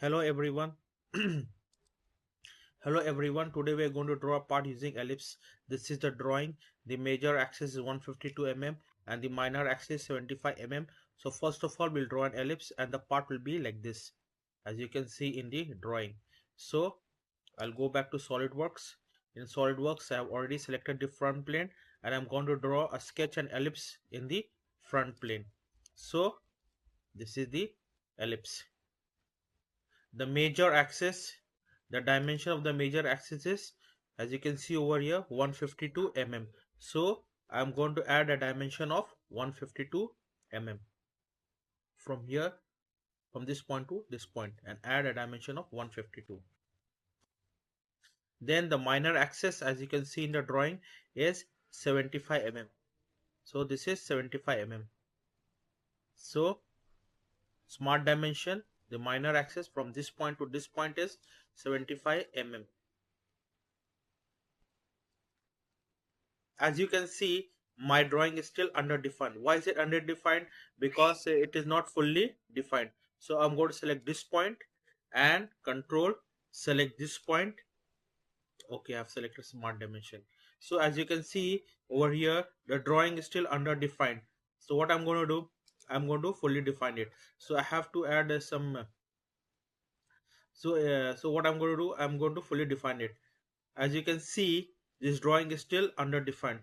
Hello everyone. Hello everyone. Today we are going to draw a part using ellipse. This is the drawing. The major axis is 152 mm and the minor axis 75 mm. So first of all we'll draw an ellipse and the part will be like this, as you can see in the drawing. So I'll go back to Solidworks. In Solidworks I have already selected the front plane and I'm going to draw a sketch and ellipse in the front plane. So this is the ellipse. The major axis, the dimension of the major axis is, as you can see over here, 152 mm. So I'm going to add a dimension of 152 mm from here, from this point to this point, and add a dimension of 152. Then the minor axis, as you can see in the drawing, is 75 mm. So this is 75 mm. So smart dimension, the minor axis from this point to this point is 75 mm. As you can see, my drawing is still underdefined. Why is it underdefined? Because it is not fully defined. So I'm going to select this point and control select this point. Okay, I've selected smart dimension. So as you can see over here, the drawing is still underdefined. So what I'm going to do, I'm going to fully define it. So I have to add some so what I'm going to do, I'm going to fully define it. As you can see, this drawing is still underdefined,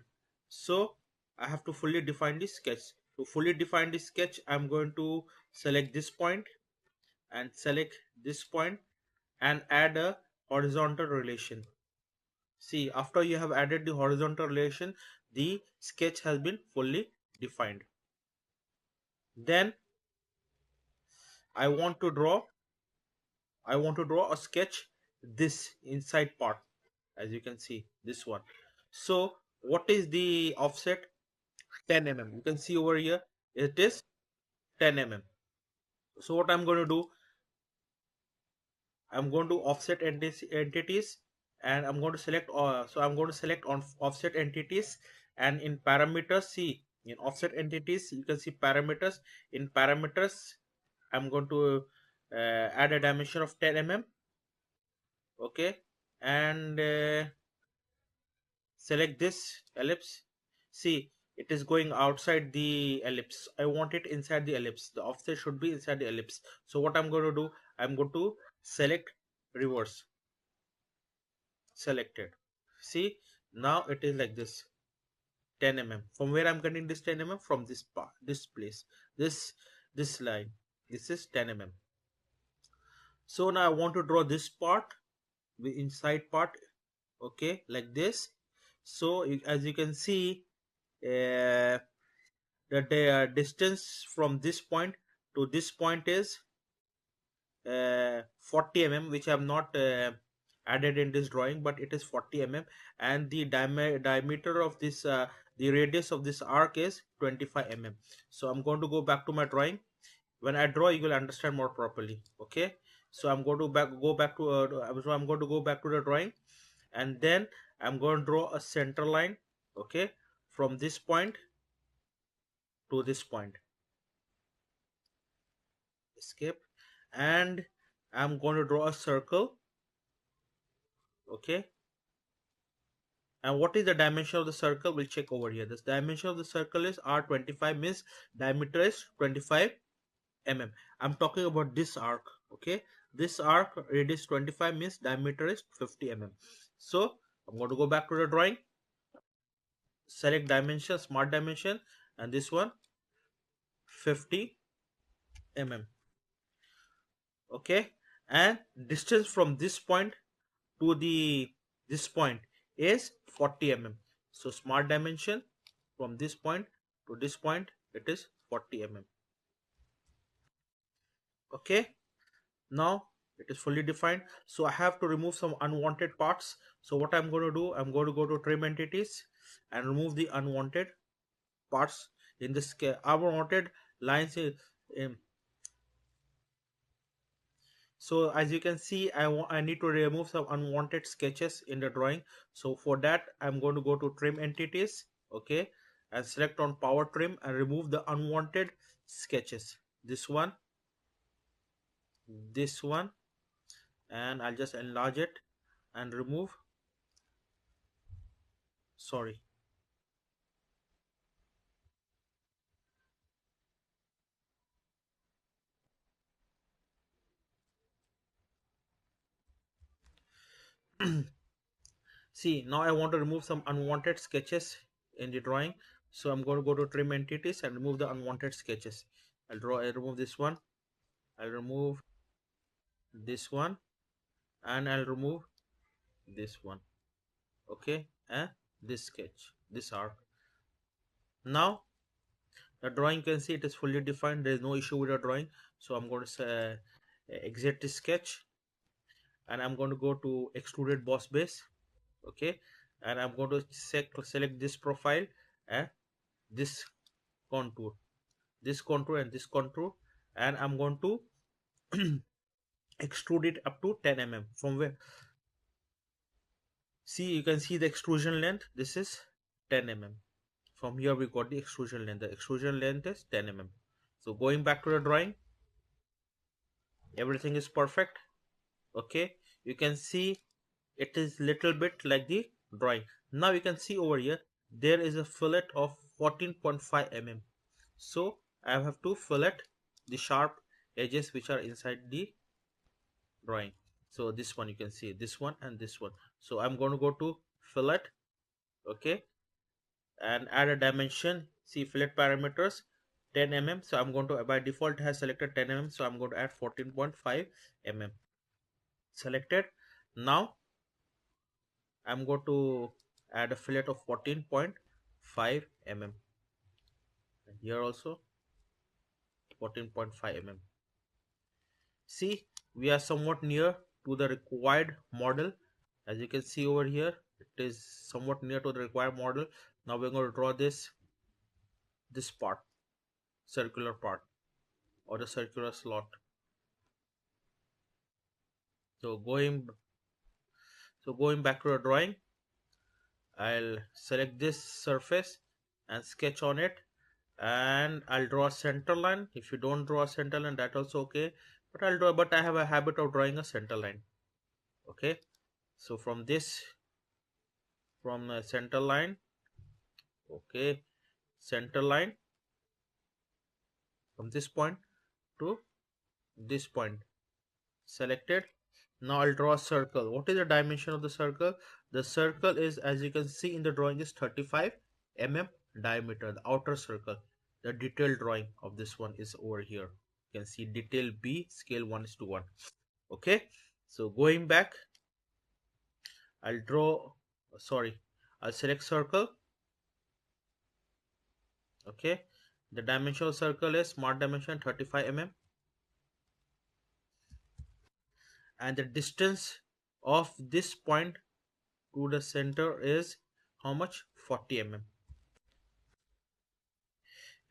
so I have to fully define the sketch. To fully define the sketch, I'm going to select this point and select this point and add a horizontal relation. See, after you have added the horizontal relation, the sketch has been fully defined. Then I want to draw a sketch this inside part. As you can see, this one. So what is the offset? 10 mm. You can see over here it is 10 mm. So what I'm going to do, I'm going to offset entities and I'm going to select I'm going to select on offset entities, and in parameters, see, in offset entities you can see parameters. In parameters I'm going to add a dimension of 10 mm. Okay, and select this ellipse. See, it is going outside the ellipse. I want it inside the ellipse. The offset should be inside the ellipse. So what I'm going to do, I'm going to select reverse. Selected. See, now it is like this, 10 mm. From where I'm getting this 10 mm? From this part, this place, this line. This is 10 mm. So now I want to draw this part, the inside part. Okay, like this. So as you can see, uh, the distance from this point to this point is 40 mm, which I have not added in this drawing, but it is 40 mm, and the diameter of this the radius of this arc is 25 mm. So I'm going to go back to my drawing. When I draw, you will understand more properly. Okay, so I'm going to go back to so I'm going to go back to the drawing, and then I'm going to draw a center line. Okay, from this point to this point. Escape, and I'm going to draw a circle. Okay, and what is the dimension of the circle? We'll check over here. This dimension of the circle is R25, means diameter is 25 mm. I'm talking about this arc. Okay, this arc radius 25 means diameter is 50 mm. So I'm going to go back to the drawing, select dimension, smart dimension, and this one 50 mm. Okay, and distance from this point to this point is 40 mm. So smart dimension from this point to this point, it is 40 mm. Okay, now it is fully defined. So I have to remove some unwanted parts. So what I'm going to do, I'm going to go to trim entities and remove the unwanted parts in this unwanted lines. So as you can see, I need to remove some unwanted sketches in the drawing. So for that, I'm going to go to trim entities. Okay, and select on power trim and remove the unwanted sketches. This one, this one, and I'll just enlarge it and remove. Sorry. See, now I want to remove some unwanted sketches in the drawing. So I'm going to go to trim entities and remove the unwanted sketches. I remove this one. I'll remove this one, and I'll remove this one. Okay, and this sketch, this arc. Now the drawing, you can see it is fully defined. There is no issue with the drawing. So I'm going to exit this sketch, and I'm going to go to extruded boss base. Okay, and I'm going to select this profile and this contour, and this contour, and I'm going to extrude it up to 10 mm. From where, see, you can see the extrusion length. This is 10 mm. From here we got the extrusion length. The extrusion length is 10 mm. So going back to the drawing, everything is perfect. Okay, you can see it is little bit like the drawing. Now you can see over here there is a fillet of 14.5 mm. So I have to fillet the sharp edges which are inside the drawing. So this one, you can see this one and this one. So I'm going to go to fillet. Okay, and add a dimension. See, fillet parameters 10 mm. So I'm going to, by default has selected 10 mm, so I'm going to add 14.5 mm. Selected. Now I'm going to add a fillet of 14.5 mm, and here also 14.5 mm. See, we are somewhat near to the required model. As you can see over here, it is somewhat near to the required model. Now we're going to draw this part, circular part, or the circular slot. So going back to the drawing, I'll select this surface and sketch on it, and I'll draw a center line. If you don't draw a center line, that also okay, but I have a habit of drawing a center line. Okay, so from a center line, okay, center line from this point to this point, selected. Now I'll draw a circle. What is the dimension of the circle? The circle is, as you can see in the drawing, is 35 mm diameter, the outer circle. The detailed drawing of this one is over here. You can see detail B, scale 1:1. Okay, so going back, I'll draw, sorry, I'll select circle. Okay, the dimension of circle is smart dimension 35 mm, and the distance of this point to the center is how much? 40 mm.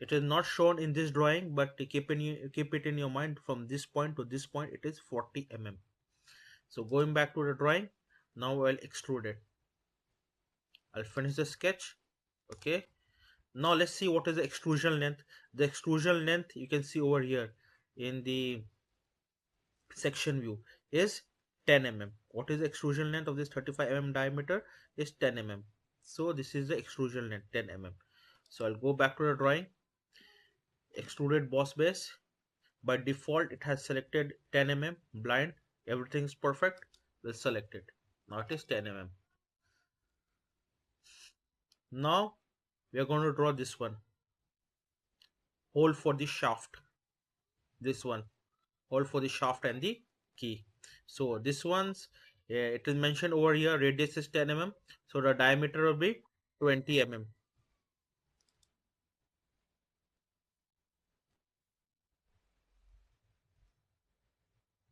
It is not shown in this drawing, but keep it in your mind, from this point to this point it is 40 mm. So going back to the drawing, now I'll extrude it. I'll finish the sketch. Okay, now let's see what is the extrusion length. The extrusion length, you can see over here in the section view, is 10 mm. What is the extrusion length of this 35 mm diameter? Is 10 mm. So this is the extrusion length, 10 mm. So I'll go back to the drawing, extruded boss base. By default it has selected 10 mm blind. Everything is perfect. We'll select it. Now it is 10 mm. Now we are going to draw this one, hole for the shaft. This one, hole for the shaft and the key. So this one's, it is mentioned over here, radius is 10 mm, so the diameter will be 20 mm.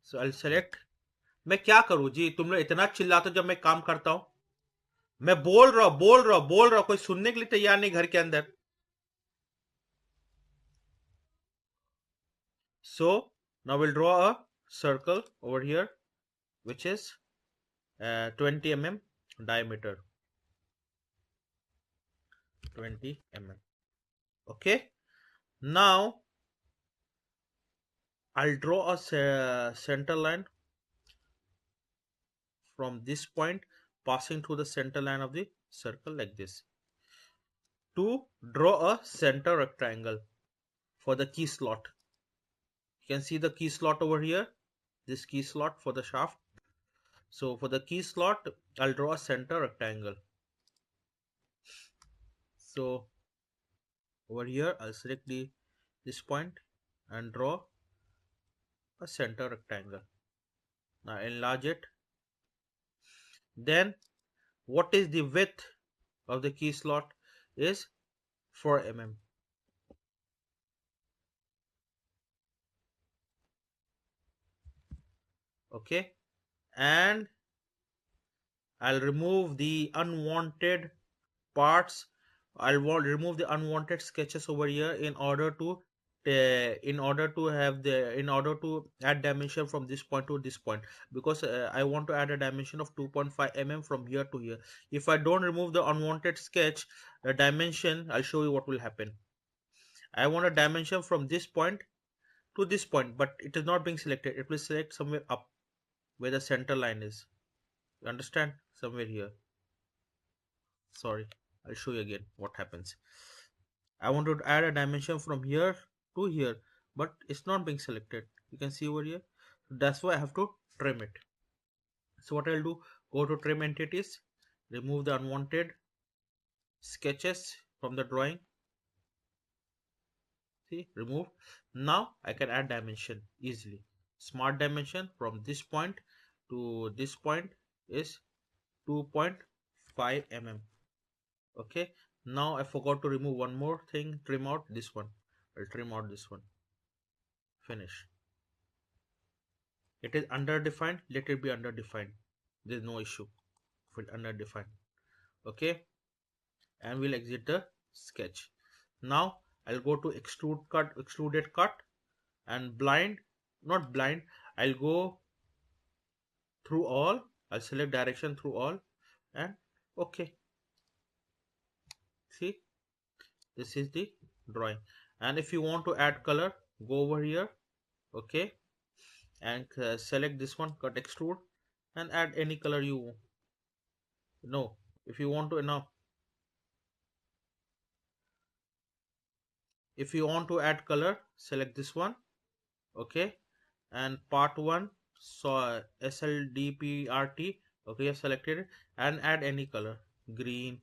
So I'll select. मैं क्या करूं जी, तुम लोग इतना चिल्लाते हो जब मैं काम करता हूं. मैं बोल रहा हूं, कोई सुनने के लिए तैयार नहीं घर के अंदर. So now we'll draw a circle over here which is 20 mm diameter. 20 mm. Okay, now I'll draw a center line from this point passing through the center line of the circle like this. To draw a center rectangle for the key slot. You can see the key slot over here, this key slot for the shaft. So for the key slot, I'll draw a center rectangle. So over here, I'll select this point and draw a center rectangle. Now enlarge it. Then what is the width of the key slot is 4 mm. Okay, and I'll remove the unwanted parts. Remove the unwanted sketches over here in order to add dimension from this point to this point, because I want to add a dimension of 2.5 mm from here to here. If I don't remove the unwanted sketch, the dimension, I'll show you what will happen. I want a dimension from this point to this point, but it is not being selected. It will select somewhere up where the center line is. You understand? Somewhere here. Sorry, I'll show you again what happens. I want to add a dimension from here to here, but it's not being selected. You can see over here. That's why I have to trim it. So what I'll do, go to trim entities, remove the unwanted sketches from the drawing. See, remove. Now I can add dimension easily. Smart dimension from this point to this point is 2.5 mm. Okay, now I forgot to remove one more thing. Trim out this one. I'll trim out this one. Finish. It is underdefined. Let it be underdefined. There's no issue with underdefined. Okay, and we'll exit the sketch. Now I'll go to extruded cut, and blind, not blind. I'll go through all. I'll select direction through all, and okay. See, this is the drawing. And if you want to add color, go over here. Okay, and select this one, cut extrude, and add any color you know. If you want to now, if you want to add color, select this one. Okay, and part 1, so SLDPRT. Okay, I've selected it, and add any color, green,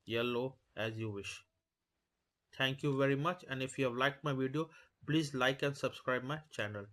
yellow, as you wish. Thank you very much, and if you have liked my video, please like and subscribe my channel.